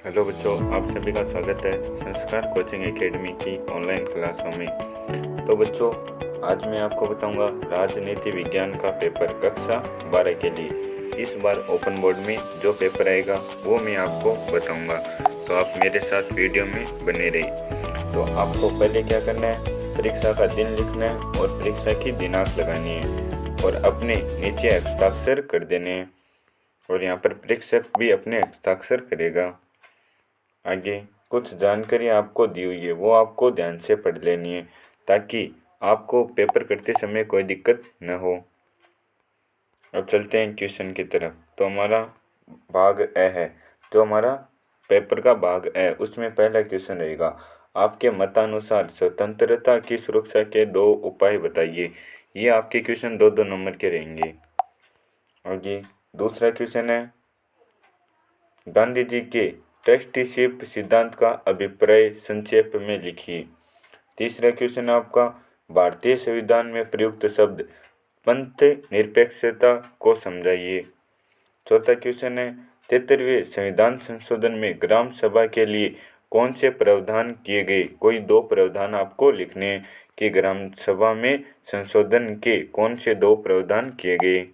Hello बच्चों, आप सभी का स्वागत है संस्कार कोचिंग एकेडमी की ऑनलाइन क्लासों में। तो बच्चों, आज मैं आपको बताऊंगा राजनीति विज्ञान का पेपर कक्षा 12 के लिए। इस बार ओपन बोर्ड में जो पेपर आएगा वो मैं आपको बताऊंगा, तो आप मेरे साथ वीडियो में बने रहिए। तो आपको पहले क्या करना है, परीक्षा का दिन लिखना है और परीक्षा की दिनांक लगानी है और अपने नीचे हस्ताक्षर कर देने हैं और यहाँ पर परीक्षक भी अपने हस्ताक्षर करेगा। आगे कुछ जानकारी आपको दी हुई है, वो आपको ध्यान से पढ़ लेनी है ताकि आपको पेपर करते समय कोई दिक्कत न हो। अब चलते हैं क्वेश्चन की तरफ। तो हमारा भाग ए है, जो हमारा पेपर का भाग ए, उसमें पहला क्वेश्चन रहेगा, आपके मतानुसार स्वतंत्रता की सुरक्षा के 2 उपाय बताइए। ये आपके क्वेश्चन 2-2 नंबर के रहेंगे। आगे दूसरा क्वेश्चन है, गांधी जी के ट्रस्टीशिप सिद्धांत का अभिप्राय संक्षेप में लिखिए। तीसरा क्वेश्चन है आपका, भारतीय संविधान में प्रयुक्त शब्द पंथ निरपेक्षता को समझाइए। चौथा क्वेश्चन है, 73वें संविधान संशोधन में ग्राम सभा के लिए कौन से प्रावधान किए गए। कोई 2 प्रावधान आपको लिखने हैं कि ग्राम सभा में संशोधन के कौन से 2 प्रावधान किए गए।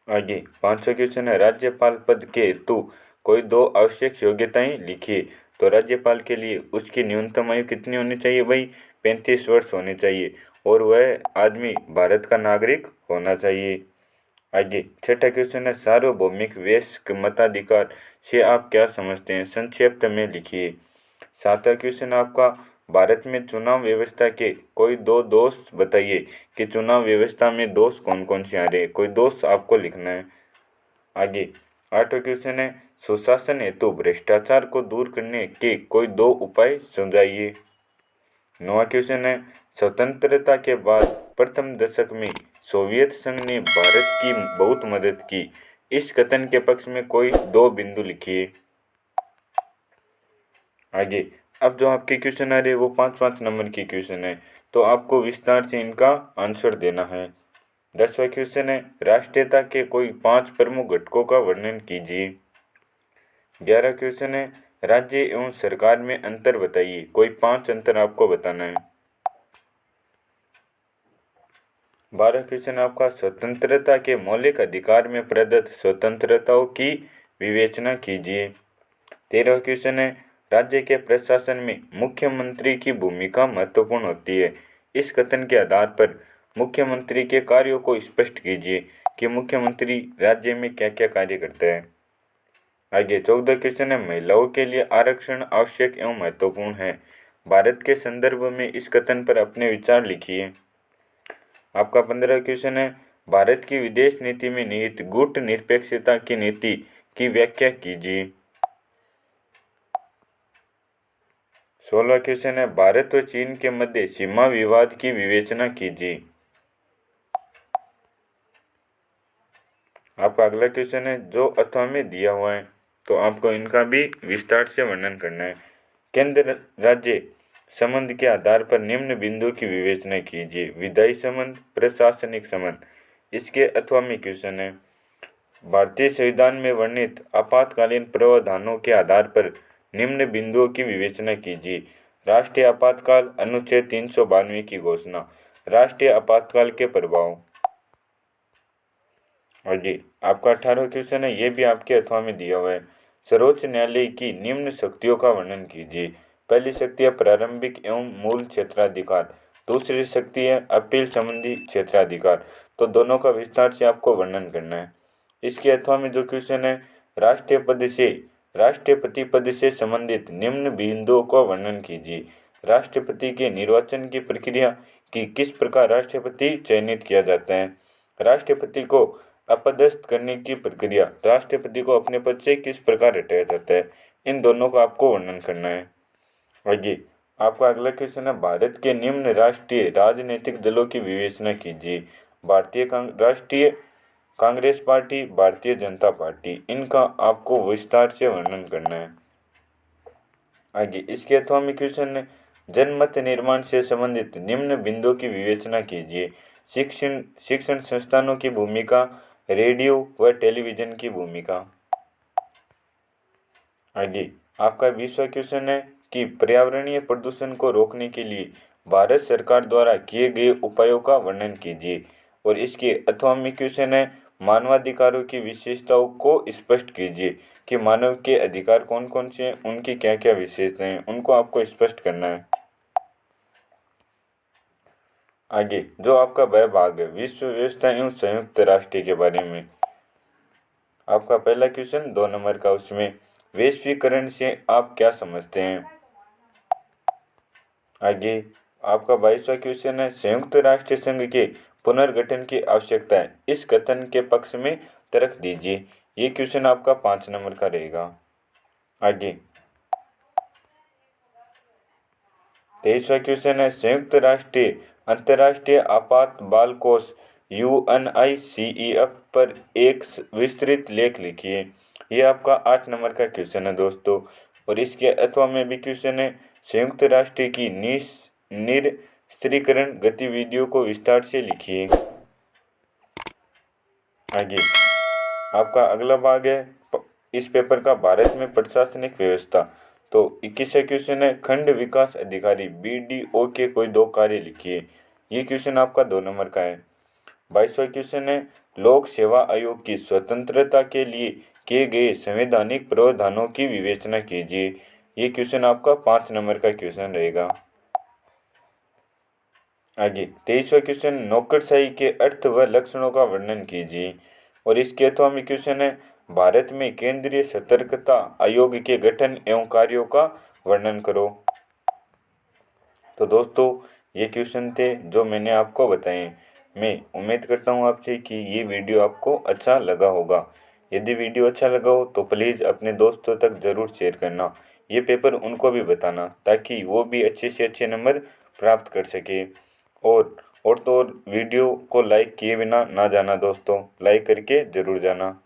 आगे पांचवा क्वेश्चन है, राज्यपाल पद के हेतु कोई 2 आवश्यक योग्यताएं लिखिए। तो राज्यपाल के लिए उसकी न्यूनतम आयु कितनी होनी चाहिए भाई, 35 वर्ष होनी चाहिए और वह आदमी भारत का नागरिक होना चाहिए। आगे छठा क्वेश्चन है, सार्वभौमिक वयस्क मताधिकार से आप क्या समझते हैं, संक्षिप्त में लिखिए। सातवां क्वेश्चन आपका, भारत में चुनाव व्यवस्था के कोई 2 दोष बताइए कि चुनाव व्यवस्था में दोष कौन कौन से आ रहे हैं, कोई दोष आपको लिखना है। आगे आठवां क्वेश्चन है, सुशासन हेतु भ्रष्टाचार को दूर करने के कोई 2 उपाय सुझाइए। नौवां क्वेश्चन है, स्वतंत्रता के बाद प्रथम दशक में सोवियत संघ ने भारत की बहुत मदद की। इस कथन के पक्ष में कोई 2 बिंदु लिखिए। आगे अब जो आपके क्वेश्चन आ रहे हैं वो 5-5 नंबर के क्वेश्चन है, तो आपको विस्तार से इनका आंसर देना है। 10वां क्वेश्चन है, राष्ट्रीयता के कोई 5 प्रमुख घटकों का वर्णन कीजिए। 11वां क्वेश्चन है, राज्य एवं सरकार में अंतर बताइए। कोई 5 अंतर आपको बताना है। 12वां क्वेश्चन आपका, स्वतंत्रता के मौलिक अधिकार में प्रदत्त स्वतंत्रताओं की विवेचना कीजिए। 13वां क्वेश्चन है, राज्य के प्रशासन में मुख्यमंत्री की भूमिका महत्वपूर्ण होती है। इस कथन के आधार पर मुख्यमंत्री के कार्यों को स्पष्ट कीजिए कि मुख्यमंत्री राज्य में क्या क्या कार्य करता है। आगे 14वां क्वेश्चन है, महिलाओं के लिए आरक्षण आवश्यक एवं महत्वपूर्ण है। भारत के संदर्भ में इस कथन पर अपने विचार लिखिए। आपका 15वां क्वेश्चन है, भारत की विदेश नीति में निहित गुट निरपेक्षता की नीति की व्याख्या कीजिए। 16वां क्वेश्चन है, भारत व चीन के मध्य सीमा विवाद की विवेचना कीजिए। आपका अगला क्वेश्चन है, जो अथवा में दिया हुआ है, तो आपको इनका भी विस्तार से वर्णन करना है। केंद्र राज्य संबंध के आधार पर निम्न बिंदुओं की विवेचना कीजिए। विधायी संबंध, प्रशासनिक संबंध। इसके अथवा में क्वेश्चन है, भारतीय संविधान में वर्णित आपातकालीन प्रावधानों के आधार पर निम्न बिंदुओं की विवेचना कीजिए। राष्ट्रीय आपातकाल, अनुच्छेद 392 की घोषणा। राष्ट्रीय आपातकाल के प्रभाव। आगे आपका 18वां क्वेश्चन है, ये भी आपके अथवा में दिया हुआ है। सर्वोच्च न्यायालय की निम्न शक्तियों का वर्णन कीजिए। पहली शक्ति है प्रारंभिक एवं मूल क्षेत्राधिकार, दूसरी शक्ति है अपील संबंधी क्षेत्राधिकार। तो दोनों का विस्तार से आपको वर्णन करना है। इसके अथवा में जो क्वेश्चन है, राष्ट्रपति पद से संबंधित निम्न बिंदुओं का वर्णन कीजिए। राष्ट्रपति के निर्वाचन की प्रक्रिया की किस प्रकार राष्ट्रपति चयनित किया जाता है। राष्ट्रपति को अपदस्थ करने की प्रक्रिया, राष्ट्रपति को अपने पद से किस प्रकार हटाया जाता है। इन दोनों का आपको वर्णन करना है। आगे आपका अगला क्वेश्चन है, भारत के निम्न राष्ट्रीय राजनीतिक दलों की विवेचना कीजिए। भारतीय राष्ट्रीय कांग्रेस पार्टी, भारतीय जनता पार्टी। इनका आपको विस्तार से वर्णन करना है। आगे इसके अथवा में क्वेश्चन है, जनमत निर्माण से संबंधित निम्न बिंदुओं की विवेचना कीजिए। शिक्षण संस्थानों की भूमिका, रेडियो व टेलीविजन की भूमिका। आगे आपका 20वां क्वेश्चन है कि पर्यावरणीय प्रदूषण को रोकने के लिए भारत सरकार द्वारा किए गए उपायों का वर्णन कीजिए। और इसके 8वां क्वेश्चन है मानवाधिकारों की विशेषताओं को स्पष्ट कीजिए कि मानव के अधिकार कौन कौन से हैं, उनकी क्या क्या विशेषताएं हैं, उनको आपको स्पष्ट करना है। आगे जो आपका वह भाग है विश्व व्यवस्था एवं संयुक्त राष्ट्र के बारे में, आपका पहला क्वेश्चन 2 नंबर का, उसमें वैश्वीकरण से आप क्या समझते हैं। आगे आपका 22वां क्वेश्चन है संयुक्त राष्ट्र संघ के पुनर्गठन की आवश्यकता है, इस कथन के पक्ष में तर्क दीजिए। ये क्वेश्चन आपका 5 नंबर का रहेगा। आगे 23वां क्वेश्चन है संयुक्त राष्ट्र अंतर्राष्ट्रीय आपात बाल कोष UNICEF पर एक विस्तृत लेख लिखिए। ये आपका 8 नंबर का क्वेश्चन है दोस्तों। और इसके 8वां भी क्वेश्चन है संयुक्त राष्ट्र की निरस्त्रीकरण गतिविधियों को विस्तार से लिखिए। आगे आपका अगला भाग है इस पेपर का भारत में प्रशासनिक व्यवस्था। तो 21वां क्वेश्चन है खंड विकास अधिकारी BDO के कोई 2 कार्य लिखिए। ये क्वेश्चन आपका 2 नंबर का है। 22वां क्वेश्चन है लोक सेवा आयोग की स्वतंत्रता के लिए किए गए संवैधानिक प्रावधानों की विवेचना कीजिए। ये क्वेश्चन आपका 5 नंबर का क्वेश्चन रहेगा। आगे 23वां क्वेश्चन नौकरशाही के अर्थ व लक्षणों का वर्णन कीजिए। और इसके 8वां क्वेश्चन है भारत में केंद्रीय सतर्कता आयोग के गठन एवं कार्यों का वर्णन करो। तो दोस्तों ये क्वेश्चन थे जो मैंने आपको बताए। मैं उम्मीद करता हूँ आपसे कि ये वीडियो आपको अच्छा लगा होगा। यदि वीडियो अच्छा लगा हो तो प्लीज़ अपने दोस्तों तक ज़रूर शेयर करना। ये पेपर उनको भी बताना ताकि वो भी अच्छे से अच्छे नंबर प्राप्त कर सके। और तो और वीडियो को लाइक किए बिना ना जाना दोस्तों, लाइक करके ज़रूर जाना।